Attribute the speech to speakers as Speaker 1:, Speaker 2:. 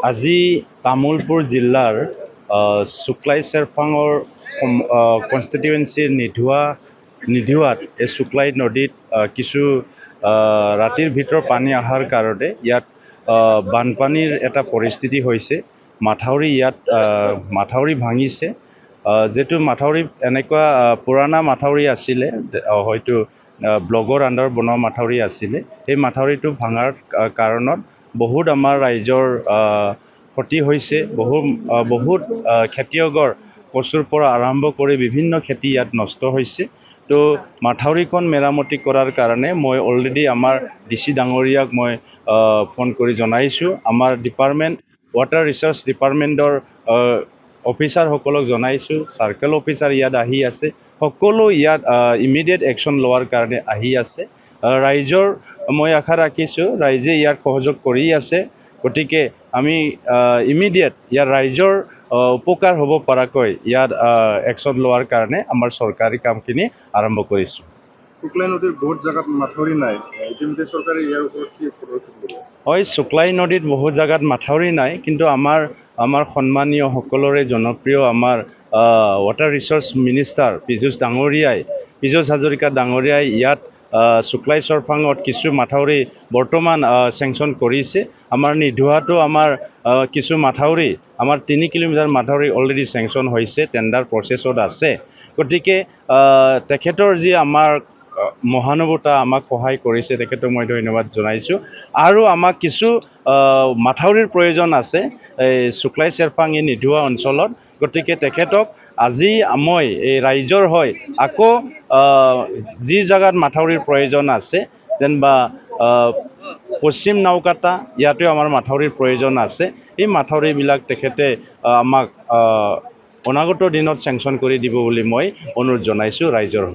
Speaker 1: আজি তামুলপুৰ জিলাৰ শুক্লাই চেৰফাঙৰ কনষ্টিটুৱেঞ্চিৰ নিধোৱাত এই শুক্লাই নদীত কিছু ৰাতিৰ ভিতৰত পানী অহাৰ কাৰণে ইয়াত বানপানীৰ এটা পৰিস্থিতি হৈছে। মাথাউৰি ভাঙিছে। যিটো মাথাউৰি এনেকুৱা পুৰণা মাথাউৰি আছিলে, হয়তো ব্লগৰ আণ্ডাৰত বনোৱা মাথাউৰি আছিলে। সেই মাথাউৰিটো ভাঙাৰ কাৰণত বহুত আমাৰ ৰাইজৰ ক্ষতি হৈছে। বহুত খেতিয়কৰ কচুৰ পৰা আৰম্ভ কৰি বিভিন্ন খেতি ইয়াত নষ্ট হৈছে। তো মাথাউৰিখন মেৰামতি কৰাৰ কাৰণে মই অলৰেডি আমাৰ DC ডাঙৰীয়াক মই ফোন কৰি জনাইছোঁ। আমাৰ ৱাটাৰ ৰিচাৰ্চ ডিপাৰ্টমেণ্টৰ অফিচাৰসকলক জনাইছোঁ। চাৰ্কেল অফিচাৰ ইয়াত আহি আছে। সকলো ইয়াত ইমিডিয়েট একশ্যন লোৱাৰ কাৰণে আহি আছে। ৰাইজৰ মই আশা ৰাখিছোঁ ৰাইজে ইয়াত সহযোগ কৰি আছে। গতিকে আমি ইমিডিয়েট ইয়াৰ ৰাইজৰ উপকাৰ হ'ব পৰাকৈ ইয়াত একশ্যন লোৱাৰ কাৰণে আমাৰ চৰকাৰী কামখিনি আৰম্ভ কৰিছোঁ।
Speaker 2: শুক্লাই নদীৰ বহুত জাগাত মাথাউৰি নাই, ইতিমধ্যে চৰকাৰে ইয়াৰ ওপৰত কি পদক্ষেপ ল'ব?
Speaker 1: হয়, শুক্লাই নদীত বহুত জাগাত মাথাউৰি নাই, কিন্তু আমাৰ সন্মানীয় সকলোৰে জনপ্ৰিয় আমাৰ water resource minister Piyush Hazarika ডাঙৰীয়াই ইয়াত শুক্লাই চেৰফাঙত কিছু মাথাউৰি বৰ্তমান চেংচন কৰিছে। আমাৰ নিধোৱাটো আমাৰ কিছু মাথাউৰি, আমাৰ 3 কিলোমিটাৰ মাথাউৰি অলৰেডি চেংচন হৈছে, টেণ্ডাৰ প্ৰচেছত আছে। গতিকে তেখেতৰ যি আমাৰ মহানুভৱতা আমাক সহায় কৰিছে, তেখেতক মই ধন্যবাদ জনাইছোঁ। আৰু আমাক কিছু মাথাউৰিৰ প্ৰয়োজন আছে এই শুক্লাই চেৰফাং এই নিধোৱা অঞ্চলত। গতিকে তেখেতক আজি মই এই ৰাইজৰ হৈ আকৌ যি জাগাত মাথাউৰিৰ প্ৰয়োজন আছে, যেনিবা পশ্চিম নাওকাটা, ইয়াতেও আমাৰ মাথাউৰিৰ প্ৰয়োজন আছে। এই মাথাউৰিবিলাক তেখেতে আমাক অনাগত দিনত চেংচন কৰি দিব বুলি মই অনুৰোধ জনাইছোঁ ৰাইজৰ।